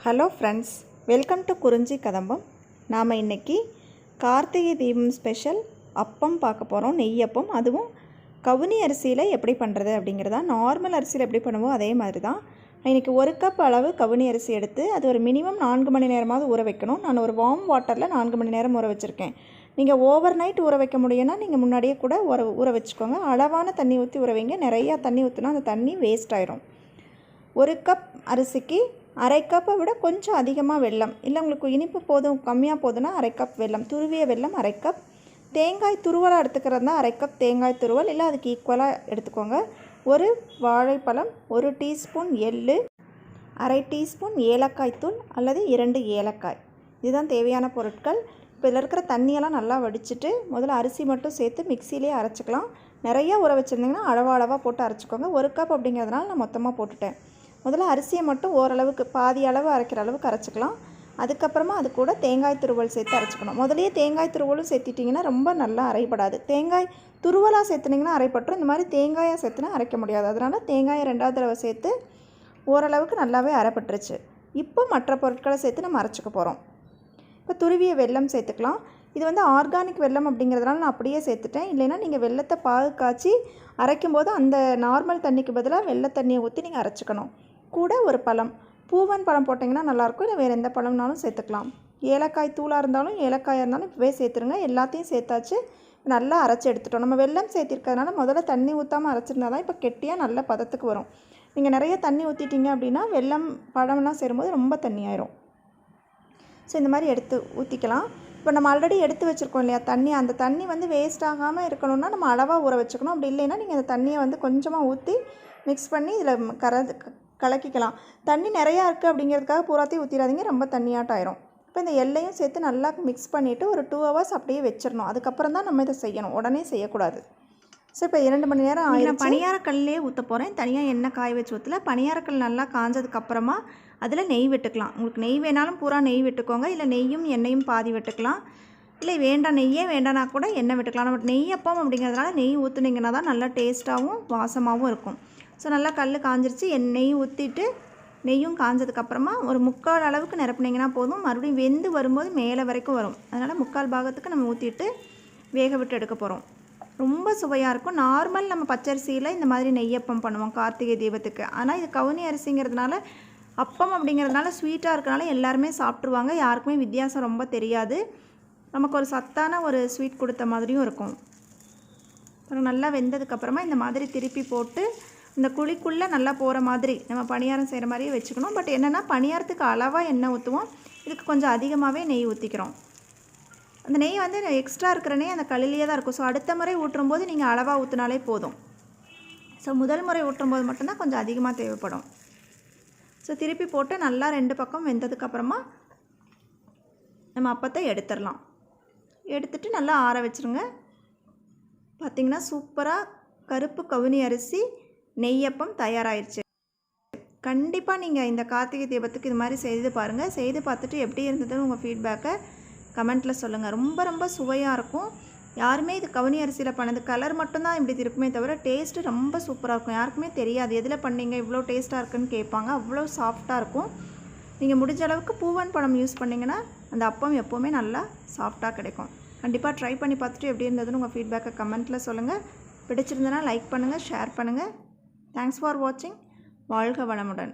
Hello friends, welcome to குறிஞ்சி கதம்பம். நாம் இன்றைக்கி கார்த்திகை தீபம் ஸ்பெஷல் அப்பம் பார்க்க போகிறோம். நெய் அப்பம், அதுவும் கவுனி அரிசியில் எப்படி பண்ணுறது அப்படிங்கிறதா. நார்மல் அரிசியில் எப்படி பண்ணுவோம் அதே மாதிரி தான். இன்றைக்கி 1 கப் அளவு கவுனி அரிசி எடுத்து அது ஒரு மினிமம் 4 மணி நேரமாவது ஊற வைக்கணும். நான் ஒரு வார்ம் வாட்டரில் 4 மணி நேரம் ஊற வச்சுருக்கேன். நீங்கள் ஓவர் நைட் ஊற வைக்க முடியும்னா நீங்கள் முன்னாடியே கூட ஊற வச்சுக்கோங்க. அளவான தண்ணி ஊற்றி ஊற வைங்க. நிறையா தண்ணி ஊற்றினா அந்த தண்ணி வேஸ்ட் ஆயிரும். 1 கப் அரிசிக்கு அரை கப்பை விட கொஞ்சம் அதிகமாக வெல்லம், இல்லை உங்களுக்கு இனிப்பு போதும் கம்மியாக போதுன்னா அரை கப் வெல்லம், துருவிய வெல்லம் அரை கப், தேங்காய் துருவலாக எடுத்துக்கிறதா அரை கப் தேங்காய் துருவல், இல்லை அதுக்கு ஈக்குவலாக எடுத்துக்கோங்க. ஒரு வாழைப்பழம், 1 டீஸ்பூன் எள்ளு, அரை டீஸ்பூன் ஏலக்காய் தூள் அல்லது 2 ஏலக்காய். இதுதான் தேவையான பொருட்கள். இப்போ இதில் இருக்கிற தண்ணியெல்லாம் நல்லா வடிச்சிட்டு முதல்ல அரிசி மட்டும் சேர்த்து மிக்சியிலே அரைச்சிக்கலாம். நிறையா ஊற வச்சுருந்திங்கன்னா அளவாக போட்டு அரைச்சிக்கோங்க. 1 கப் அப்படிங்கிறதுனால நான் மொத்தமாக போட்டுட்டேன். முதல்ல அரிசியை மட்டும் ஓரளவுக்கு பாதி அளவு அரைக்கிற அளவுக்கு அரைச்சிக்கலாம். அதுக்கப்புறமா அது கூட தேங்காய் துருவல் சேர்த்து அரைச்சிக்கணும். முதலையே தேங்காய் துருவலும் சேர்த்திட்டிங்கன்னா ரொம்ப நல்லா அரைப்படாது. தேங்காய் துருவலாக சேர்த்துனிங்கன்னா அரைப்பட்டுரும். இந்த மாதிரி தேங்காயாக சேர்த்துனா அரைக்க முடியாது. அதனால் தேங்காயை 2வது தடவை சேர்த்து ஓரளவுக்கு நல்லாவே அரைப்பட்டுருச்சு. இப்போ மற்ற பொருட்களை சேர்த்து நம்ம அரைச்சிக்க போகிறோம். இப்போ துருவிய வெல்லம் சேர்த்துக்கலாம். இது வந்து ஆர்கானிக் வெல்லம் அப்படிங்கிறதுனால நான் அப்படியே சேர்த்துட்டேன். இல்லைன்னா நீங்கள் வெல்லத்தை பாகு காய்ச்சி அரைக்கும்போது அந்த நார்மல் தண்ணிக்கு பதிலாக வெள்ளை தண்ணியை ஊற்றி நீங்கள் அரைச்சிக்கணும். கூட ஒரு பழம், பூவன் பழம் போட்டிங்கன்னா நல்லாயிருக்கும். இல்லை வேறு எந்த பழம்னாலும் சேர்த்துக்கலாம். ஏலக்காய் தூளாக இருந்தாலும் ஏலக்காயாக இருந்தாலும் இப்போவே சேர்த்துருங்க. எல்லாத்தையும் சேர்த்தாச்சு. நல்லா அரைச்சி எடுத்துட்டோம். நம்ம வெல்லம் சேர்த்திருக்கிறதுனால முதல்ல தண்ணி ஊற்றாமல் அரைச்சிருந்தா தான் இப்போ கெட்டியாக நல்ல பதத்துக்கு வரும். நீங்கள் நிறைய தண்ணி ஊற்றிட்டீங்க அப்படின்னா வெல்லம் பழம்லாம் சேரும்போது ரொம்ப தண்ணி ஆயிரும். ஸோ இந்த மாதிரி எடுத்து ஊற்றிக்கலாம். இப்போ நம்ம ஆல்ரெடி எடுத்து வச்சுருக்கோம் இல்லையா தண்ணி, அந்த தண்ணி வந்து வேஸ்ட் ஆகாமல் இருக்கணும்னா நம்ம அளவாக ஊற வச்சுக்கணும். அப்படி இல்லைன்னா நீங்கள் அந்த தண்ணியை வந்து கொஞ்சமாக ஊற்றி மிக்ஸ் பண்ணி இதில் கலக்கிக்கலாம். தண்ணி நிறையா இருக்குது அப்படிங்கிறதுக்காக பூராத்தையும் ஊற்றிடாதீங்க, ரொம்ப தண்ணியாட்டம் ஆயிரும். இப்போ இந்த எல்லையும் சேர்த்து நல்லா மிக்ஸ் பண்ணிவிட்டு ஒரு 2 hours அப்படியே வச்சிடணும். அதுக்கப்புறம் தான் நம்ம இதை செய்யணும், உடனே செய்யக்கூடாது. ஸோ இப்போ 2 மணி நேரம் ஆயிடும். பணியாரக்கல்லே ஊற்ற போகிறேன். தனியாக எண்ணெய் காய வச்சு ஊற்றல. பணியாரக்கல் நல்லா காஞ்சதுக்கப்புறமா அதில் நெய் விட்டுக்கலாம். உங்களுக்கு நெய் வேணாலும் பூரா நெய் விட்டுக்கோங்க, இல்லை நெய்யும் எண்ணெயும் பாதி விட்டுக்கலாம். இல்லை வேண்டாம் நெய்யே வேண்டானா கூட எண்ணெய் விட்டுக்கலாம். நம்ம நெய் அப்பம் அப்படிங்கிறதுனால நெய் ஊற்றுனீங்கன்னா தான் நல்லா டேஸ்ட்டாகவும் வாசமாகவும் இருக்கும். ஸோ நல்லா கல் காஞ்சிருச்சு. நெய் ஊற்றிட்டு நெய்யும் காஞ்சதுக்கப்புறமா ஒரு 3/4 அளவுக்கு நிரப்புனீங்கன்னா போதும். மறுபடியும் வெந்து வரும்போது மேலே வரைக்கும் வரும். அதனால் 3/4 பாகத்துக்கு நம்ம ஊற்றிட்டு வேக விட்டு எடுக்க போகிறோம். ரொம்ப சுவையாக இருக்கும். நார்மல் நம்ம பச்சரிசியில் இந்த மாதிரி நெய்யப்பம் பண்ணுவோம் கார்த்திகை தீபத்துக்கு. ஆனால் இது கவுனி அரிசிங்கிறதுனால அப்பம் அப்படிங்கிறதுனால ஸ்வீட்டாக இருக்கிறனால எல்லாருமே சாப்பிட்ருவாங்க. யாருக்குமே வித்தியாசம் ரொம்ப தெரியாது. நமக்கு ஒரு சத்தான ஒரு ஸ்வீட் கொடுத்த மாதிரியும் இருக்கும். அப்புறம் நல்லா வெந்ததுக்கப்புறமா இந்த மாதிரி திருப்பி போட்டு இந்த குழிக்குள்ளே நல்லா போகிற மாதிரி நம்ம பணியாரம் செய்கிற மாதிரியே வச்சுக்கணும். பட் என்னென்னா பணியாரத்துக்கு அளவாக எண்ணெய் ஊற்றுவோம், இதுக்கு கொஞ்சம் அதிகமாகவே நெய் ஊற்றிக்கிறோம். அந்த நெய் வந்து எக்ஸ்ட்ரா இருக்கிற நெய் அந்த கல்லிலே தான் இருக்கும். ஸோ அடுத்த முறை ஊற்றும்போது நீங்கள் அளவாக ஊற்றினாலே போதும். ஸோ முதல் முறை ஊற்றும்போது மட்டும்தான் கொஞ்சம் அதிகமாக தேவைப்படும். ஸோ திருப்பி போட்டு நல்லா 2 பக்கம் வெந்ததுக்கப்புறமா நம்ம அப்பத்தை எடுத்துடலாம். எடுத்துகிட்டு நல்லா ஆற வச்சுருங்க. பார்த்திங்கன்னா சூப்பராக கருப்பு கவுனி அரிசி நெய்யப்பம் தயாராகிடுச்சு. கண்டிப்பாக நீங்கள் இந்த கார்த்திகை தீபத்துக்கு இது மாதிரி செய்து பாருங்கள். செய்து பார்த்துட்டு எப்படி இருந்ததுன்னு உங்கள் ஃபீட்பேக்கை கமெண்ட்டில் சொல்லுங்கள். ரொம்ப ரொம்ப சுவையாக இருக்கும். யாருமே இது கவுனி அரிசியில் பண்ணது கலர் மட்டும்தான் இப்படி இருக்குமே தவிர டேஸ்ட்டு ரொம்ப சூப்பராக இருக்கும். யாருக்குமே தெரியாது எதில் பண்ணீங்க இவ்வளோ டேஸ்ட்டாக இருக்குன்னு கேட்பாங்க. அவ்வளோ சாஃப்டாக இருக்கும். நீங்கள் முடிஞ்ச அளவுக்கு பூவன் பழம் யூஸ் பண்ணிங்கன்னா அந்த அப்பம் எப்போவுமே நல்லா சாஃப்டாக கிடைக்கும். கண்டிப்பாக ட்ரை பண்ணி பார்த்துட்டு எப்படி இருந்ததுன்னு உங்கள் ஃபீட்பேக்கை கமெண்ட்டில் சொல்லுங்கள். பிடிச்சிருந்தனா லைக் பண்ணுங்கள், ஷேர் பண்ணுங்கள். தேங்க்ஸ் ஃபார் வாட்சிங். வாழ்க வளமுடன்.